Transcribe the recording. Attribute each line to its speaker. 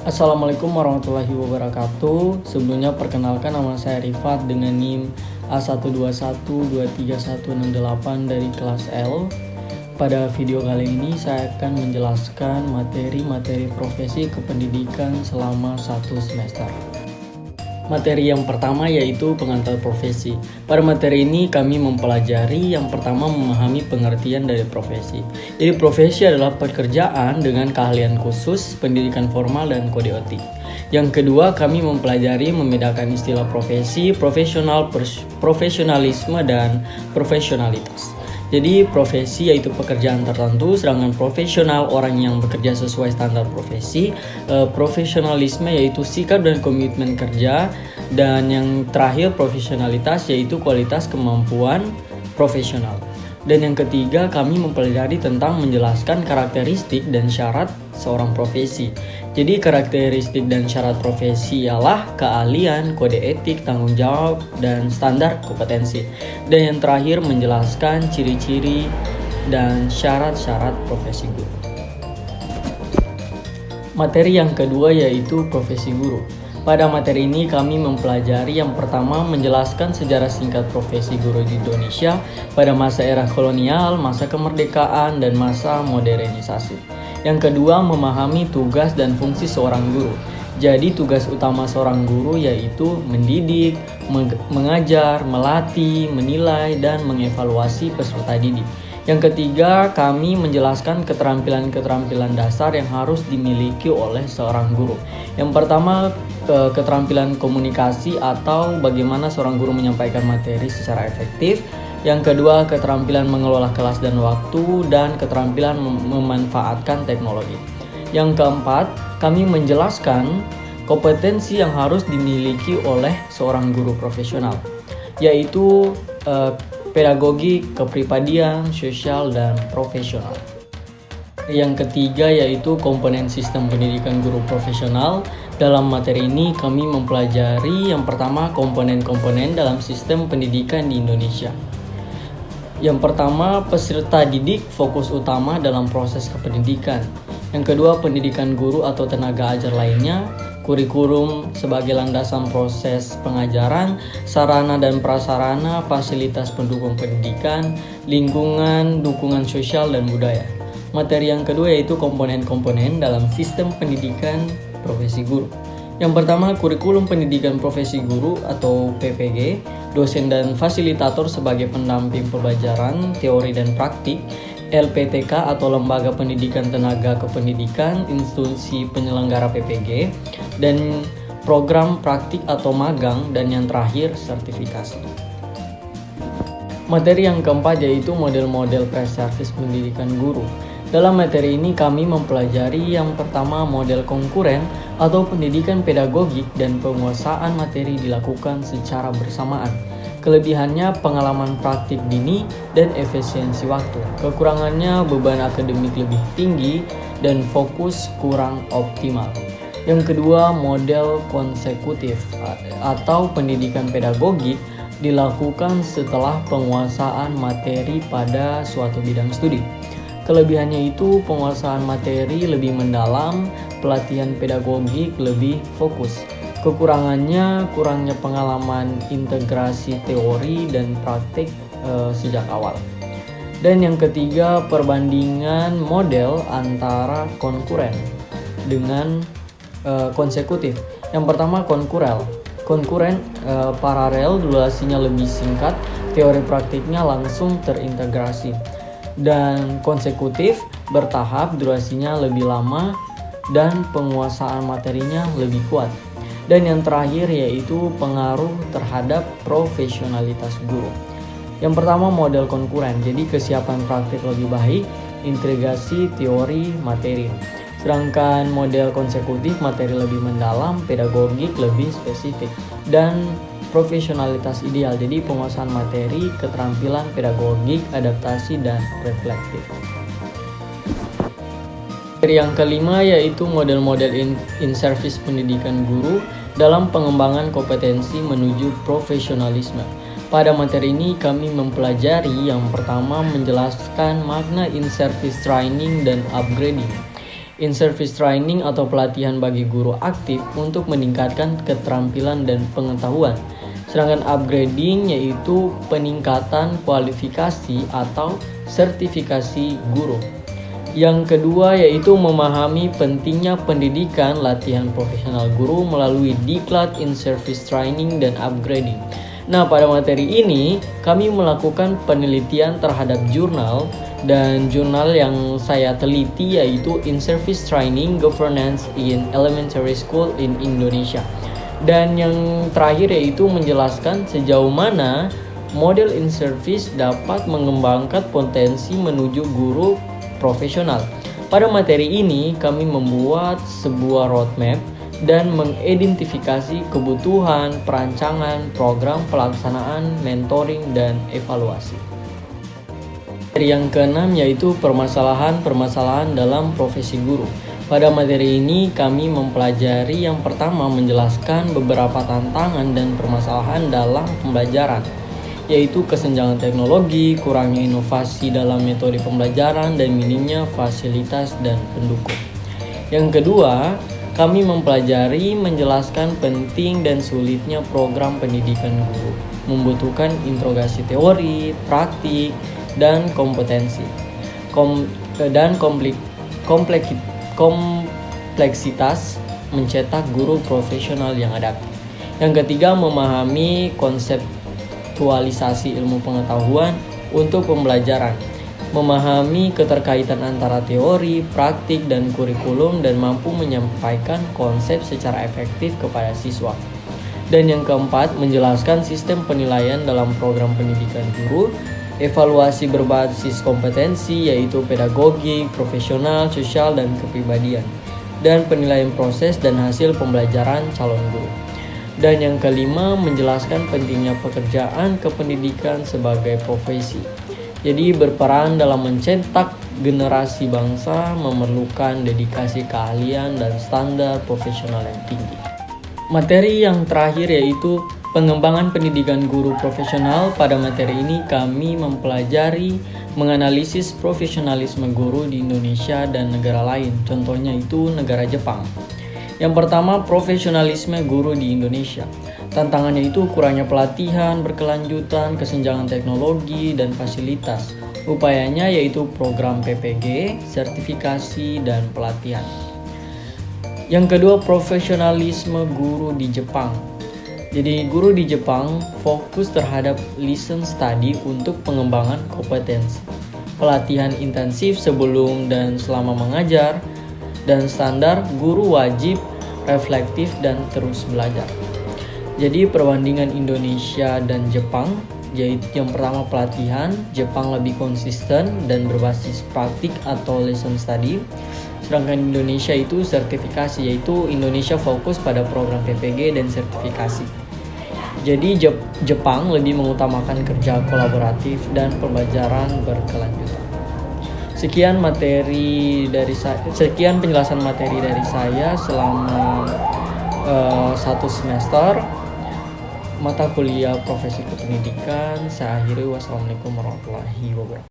Speaker 1: Assalamualaikum warahmatullahi wabarakatuh. Sebelumnya perkenalkan, nama saya Rifat dengan NIM A121231168 dari kelas L. Pada video kali ini saya akan menjelaskan materi-materi profesi kependidikan selama 1 semester. Materi yang pertama yaitu pengantar profesi. Pada materi ini kami mempelajari yang pertama memahami pengertian dari profesi. Jadi profesi adalah pekerjaan dengan keahlian khusus, pendidikan formal dan kode etik. Yang kedua, kami mempelajari membedakan istilah profesi, profesional, profesionalisme dan profesionalitas. Jadi profesi yaitu pekerjaan tertentu, sedangkan profesional orang yang bekerja sesuai standar profesi. Profesionalisme yaitu sikap dan komitmen kerja, dan yang terakhir profesionalitas yaitu kualitas kemampuan profesional. Dan yang ketiga, kami mempelajari tentang menjelaskan karakteristik dan syarat seorang profesi. Jadi karakteristik dan syarat profesi ialah keahlian, kode etik, tanggung jawab, dan standar kompetensi. Dan yang terakhir menjelaskan ciri-ciri dan syarat-syarat profesi guru. Materi yang kedua yaitu profesi guru. Pada materi ini kami mempelajari yang pertama menjelaskan sejarah singkat profesi guru di Indonesia pada masa era kolonial, masa kemerdekaan, dan masa modernisasi. Yang kedua, memahami tugas dan fungsi seorang guru. Jadi tugas utama seorang guru yaitu mendidik, mengajar, melatih, menilai, dan mengevaluasi peserta didik. Yang ketiga, kami menjelaskan keterampilan-keterampilan dasar yang harus dimiliki oleh seorang guru. Yang pertama, keterampilan komunikasi atau bagaimana seorang guru menyampaikan materi secara efektif. Yang kedua, keterampilan mengelola kelas dan waktu, dan keterampilan memanfaatkan teknologi. Yang keempat, kami menjelaskan kompetensi yang harus dimiliki oleh seorang guru profesional, yaitu pedagogi, kepribadian, sosial, dan profesional. Yang ketiga yaitu komponen sistem pendidikan guru profesional. Dalam materi ini kami mempelajari yang pertama komponen-komponen dalam sistem pendidikan di Indonesia. Yang pertama, peserta didik fokus utama dalam proses kependidikan. Yang kedua, pendidikan guru atau tenaga ajar lainnya, kurikulum sebagai landasan proses pengajaran, sarana dan prasarana, fasilitas pendukung pendidikan, lingkungan, dukungan sosial dan budaya. Materi yang kedua yaitu komponen-komponen dalam sistem pendidikan profesi guru. Yang pertama, kurikulum pendidikan profesi guru atau PPG, dosen dan fasilitator sebagai pendamping pembelajaran, teori dan praktik, LPTK atau Lembaga Pendidikan Tenaga Kependidikan, institusi penyelenggara PPG, dan program praktik atau magang, dan yang terakhir sertifikasi. Materi yang keempat yaitu model-model pre-service pendidikan guru. Dalam materi ini kami mempelajari yang pertama model konkuren atau pendidikan pedagogik dan penguasaan materi dilakukan secara bersamaan. Kelebihannya pengalaman praktik dini dan efisiensi waktu. Kekurangannya beban akademik lebih tinggi dan fokus kurang optimal. Yang kedua, model konsekutif atau pendidikan pedagogik dilakukan setelah penguasaan materi pada suatu bidang studi. Kelebihannya itu penguasaan materi lebih mendalam, pelatihan pedagogik lebih fokus. Kekurangannya kurangnya pengalaman integrasi teori dan praktik sejak awal. Dan yang ketiga, perbandingan model antara konkuren dengan konsekutif. Yang pertama konkuren paralel, durasinya lebih singkat, teori praktiknya langsung terintegrasi. Dan konsekutif bertahap, durasinya lebih lama dan penguasaan materinya lebih kuat. Dan yang terakhir yaitu pengaruh terhadap profesionalitas guru. Yang pertama model konkuren, jadi kesiapan praktik lebih baik, integrasi teori materi. Sedangkan model konsekutif materi lebih mendalam, pedagogik lebih spesifik, dan profesionalitas ideal, jadi penguasaan materi, keterampilan pedagogik, adaptasi, dan reflektif. Yang kelima yaitu model-model in-service pendidikan guru dalam pengembangan kompetensi menuju profesionalisme. Pada materi ini kami mempelajari yang pertama menjelaskan makna in-service training dan upgrading. In-service training atau pelatihan bagi guru aktif untuk meningkatkan keterampilan dan pengetahuan. Sedangkan upgrading yaitu peningkatan kualifikasi atau sertifikasi guru. Yang kedua yaitu memahami pentingnya pendidikan latihan profesional guru melalui diklat in-service training dan upgrading. Nah, pada materi ini kami melakukan penelitian terhadap jurnal, dan jurnal yang saya teliti yaitu In-Service Training Governance in Elementary School in Indonesia. Dan yang terakhir yaitu menjelaskan sejauh mana model in-service dapat mengembangkan potensi menuju guru profesional. Pada materi ini kami membuat sebuah roadmap dan mengidentifikasi kebutuhan, perancangan, program pelaksanaan, mentoring, dan evaluasi. Yang keenam yaitu permasalahan-permasalahan dalam profesi guru. Pada materi ini kami mempelajari yang pertama menjelaskan beberapa tantangan dan permasalahan dalam pembelajaran, yaitu kesenjangan teknologi, kurangnya inovasi dalam metode pembelajaran, dan minimnya fasilitas dan pendukung. Yang kedua, kami mempelajari menjelaskan penting dan sulitnya program pendidikan guru, membutuhkan interogasi teori, praktik, dan kompetensi, dan kompleksitas mencetak guru profesional yang adaptif. Yang ketiga, memahami konseptualisasi ilmu pengetahuan untuk pembelajaran, memahami keterkaitan antara teori, praktik, dan kurikulum, dan mampu menyampaikan konsep secara efektif kepada siswa. Dan yang keempat, menjelaskan sistem penilaian dalam program pendidikan guru, evaluasi berbasis kompetensi yaitu pedagogik, profesional, sosial, dan kepribadian, dan penilaian proses dan hasil pembelajaran calon guru. Dan yang kelima, menjelaskan pentingnya pekerjaan kependidikan sebagai profesi. Jadi berperan dalam mencetak generasi bangsa memerlukan dedikasi keahlian dan standar profesional yang tinggi. Materi yang terakhir yaitu pengembangan pendidikan guru profesional. Pada materi ini kami mempelajari menganalisis profesionalisme guru di Indonesia dan negara lain. Contohnya itu negara Jepang. Yang pertama, profesionalisme guru di Indonesia. Tantangannya itu kurangnya pelatihan berkelanjutan, kesenjangan teknologi, dan fasilitas. Upayanya yaitu program PPG, sertifikasi, dan pelatihan. Yang kedua, profesionalisme guru di Jepang. Jadi guru di Jepang fokus terhadap listen study untuk pengembangan kompetensi, pelatihan intensif sebelum dan selama mengajar, dan standar guru wajib reflektif dan terus belajar. Jadi perbandingan Indonesia dan Jepang, yaitu yang pertama pelatihan, Jepang lebih konsisten dan berbasis praktik atau lesson study. Sedangkan Indonesia itu sertifikasi, yaitu Indonesia fokus pada program PPG dan sertifikasi. Jadi Jepang lebih mengutamakan kerja kolaboratif dan pembelajaran berkelanjutan. Sekian penjelasan materi dari saya selama 1 semester mata kuliah profesi kependidikan. Saya akhiri. Wassalamualaikum warahmatullahi wabarakatuh.